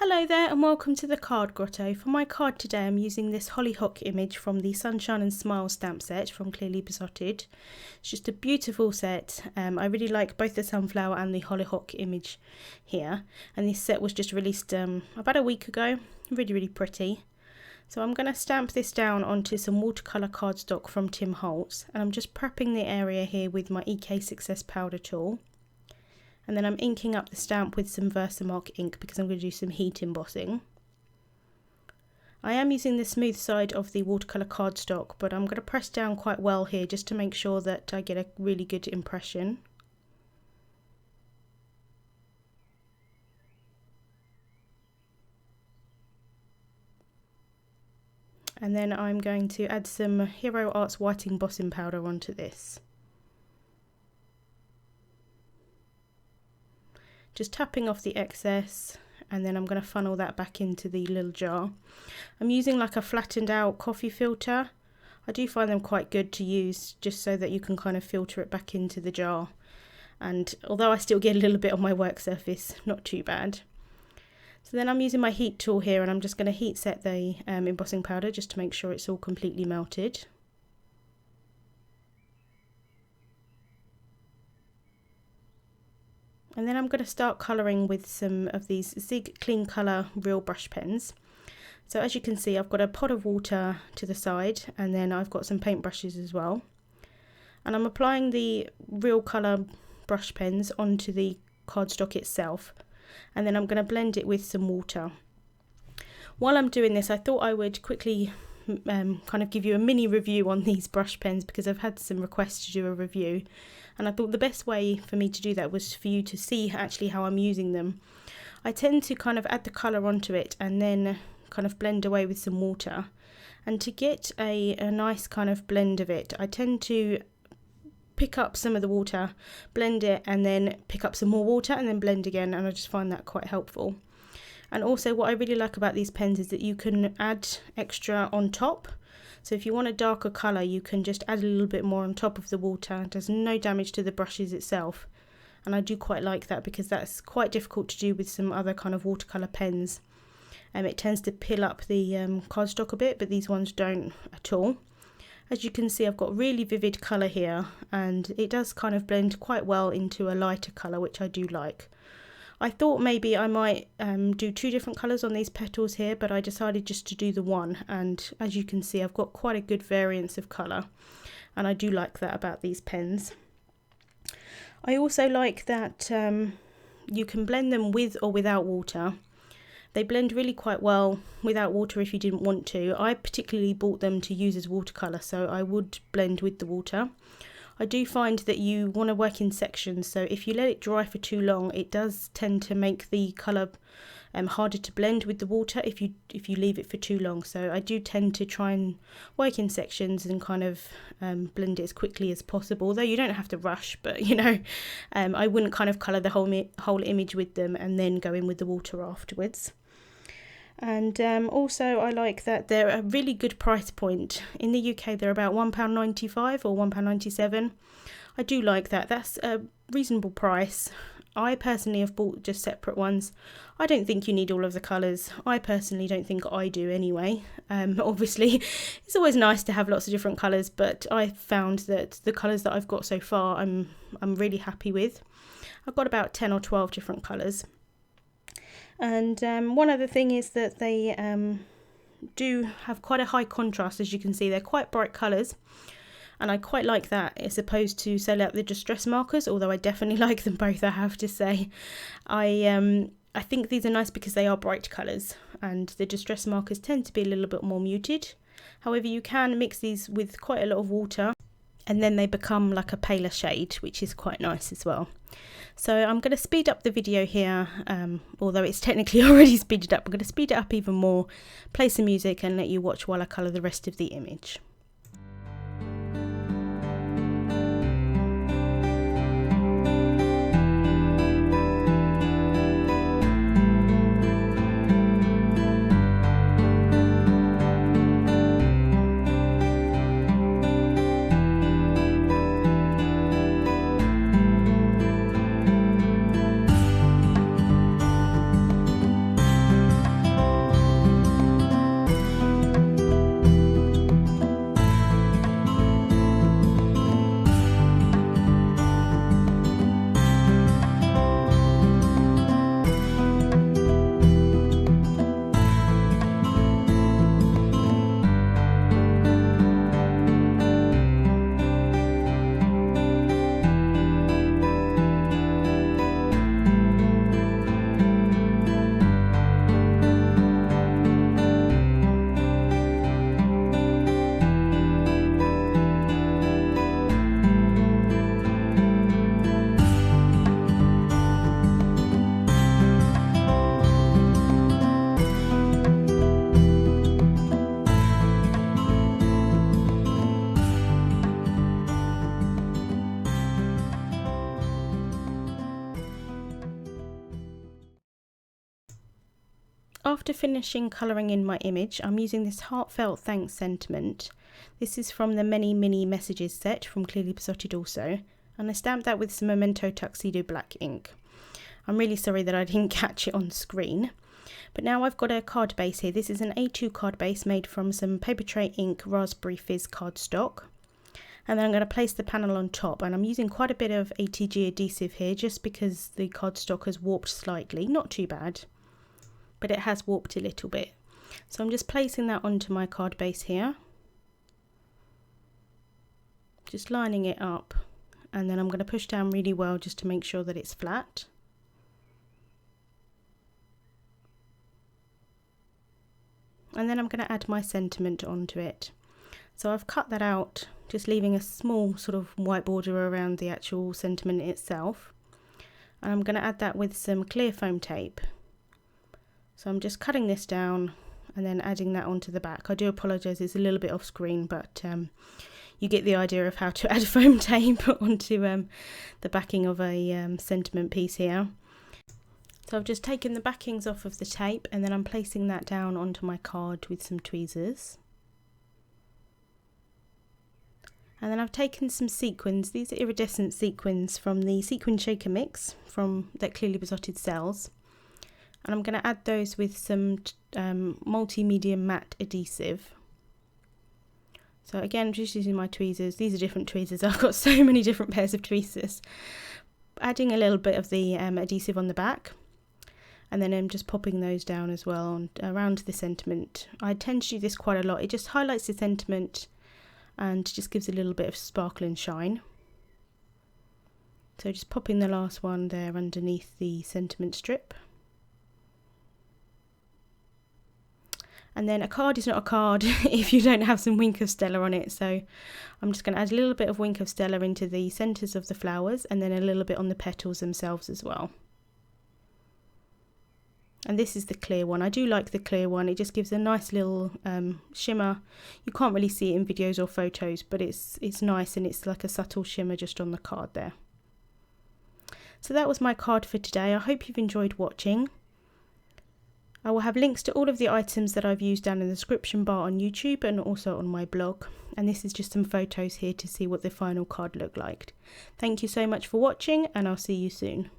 Hello there and welcome to the card grotto. For my card today I'm using this hollyhock image from the Sunshine and Smile stamp set from Clearly Besotted. It's just a beautiful set. I really like both the sunflower and the hollyhock image here, and this set was just released about a week ago. Really pretty. So I'm going to stamp this down onto some watercolour cardstock from Tim Holtz, and I'm just prepping the area here with my EK Success powder tool. And then I'm inking up the stamp with some Versamark ink because I'm going to do some heat embossing. I am using the smooth side of the watercolour cardstock, but I'm going to press down quite well here just to make sure that I get a really good impression. And then I'm going to add some Hero Arts white embossing powder onto this. Just tapping off the excess, and then I'm going to funnel that back into the little jar. I'm using like a flattened out coffee filter. I do find them quite good to use just so that you can kind of filter it back into the jar. And although I still get a little bit on my work surface, not too bad. So then I'm using my heat tool here, and I'm just going to heat set the embossing powder just to make sure it's all completely melted. And then I'm going to start colouring with some of these Zig Clean Colour Real brush pens. So as you can see, I've got a pot of water to the side, and then I've got some paint brushes as well. And I'm applying the Real Colour brush pens onto the cardstock itself, and then I'm going to blend it with some water. While I'm doing this, I thought I would quickly kind of give you a mini review on these brush pens because I've had some requests to do a review, and I thought the best way for me to do that was for you to see actually how I'm using them. I tend to kind of add the colour onto it and then kind of blend away with some water, and to get a nice kind of blend of it, I tend to pick up some of the water, blend it, and then pick up some more water and then blend again, and I just find that quite helpful. And also what I really like about these pens is that you can add extra on top. So if you want a darker colour, you can just add a little bit more on top of the water. It does no damage to the brushes itself. And I do quite like that because that's quite difficult to do with some other kind of watercolour pens. It tends to pill up the cardstock a bit, but these ones don't at all. As you can see, I've got really vivid colour here, and it does kind of blend quite well into a lighter colour, which I do like. I thought maybe I might do two different colours on these petals here, but I decided just to do the one, and as you can see I've got quite a good variance of colour, and I do like that about these pens. I also like that you can blend them with or without water. They blend really quite well without water if you didn't want to. I particularly bought them to use as watercolour, so I would blend with the water. I do find that you want to work in sections, so if you let it dry for too long, it does tend to make the colour harder to blend with the water if you leave it for too long. So I do tend to try and work in sections and kind of blend it as quickly as possible, although you don't have to rush, but you know, I wouldn't kind of colour the whole image with them and then go in with the water afterwards. And also I like that they're a really good price point. In the UK they're about £1.95 or £1.97. I do like that. That's a reasonable price. I personally have bought just separate ones. I don't think you need all of the colours. I personally don't think I do anyway. Obviously it's always nice to have lots of different colours, but I found that the colours that I've got so far I'm really happy with. I've got about 10 or 12 different colours. And one other thing is that they do have quite a high contrast. As you can see, they're quite bright colours, and I quite like that as opposed to, say, like the distress markers, although I definitely like them both, I have to say. I think these are nice because they are bright colours, and the distress markers tend to be a little bit more muted. However, you can mix these with quite a lot of water, and then they become like a paler shade, which is quite nice as well. So I'm going to speed up the video here, although it's technically already speeded up. I'm going to speed it up even more, play some music and let you watch while I colour the rest of the image. After finishing colouring in my image, I'm using this heartfelt thanks sentiment. This is from the Many Mini Messages set from Clearly Besotted also, and I stamped that with some Memento Tuxedo black ink. I'm really sorry that I didn't catch it on screen. But now I've got a card base here. This is an A2 card base made from some Paper Tray Ink Raspberry Fizz cardstock. And then I'm going to place the panel on top, and I'm using quite a bit of ATG adhesive here just because the cardstock has warped slightly, not too bad, but it has warped a little bit. So I'm just placing that onto my card base here, just lining it up, and then I'm going to push down really well just to make sure that it's flat. And then I'm going to add my sentiment onto it. So I've cut that out, just leaving a small sort of white border around the actual sentiment itself. And I'm going to add that with some clear foam tape. So I'm just cutting this down and then adding that onto the back. I do apologise, it's a little bit off screen, but you get the idea of how to add foam tape onto the backing of a sentiment piece here. So I've just taken the backings off of the tape, and then I'm placing that down onto my card with some tweezers. And then I've taken some sequins. These are iridescent sequins from the Sequin Shaker Mix that Clearly Besotted sells. And I'm going to add those with some multimedia matte adhesive. So again, I'm just using my tweezers. These are different tweezers. I've got so many different pairs of tweezers. Adding a little bit of the adhesive on the back. And then I'm just popping those down as well around the sentiment. I tend to do this quite a lot. It just highlights the sentiment and just gives a little bit of sparkle and shine. So just popping the last one there underneath the sentiment strip. And then a card is not a card if you don't have some Wink of Stella on it. So I'm just going to add a little bit of Wink of Stella into the centres of the flowers, and then a little bit on the petals themselves as well. And this is the clear one. I do like the clear one. It just gives a nice little shimmer. You can't really see it in videos or photos, but it's nice, and it's like a subtle shimmer just on the card there. So that was my card for today. I hope you've enjoyed watching. I will have links to all of the items that I've used down in the description bar on YouTube and also on my blog. And this is just some photos here to see what the final card looked like. Thank you so much for watching, and I'll see you soon.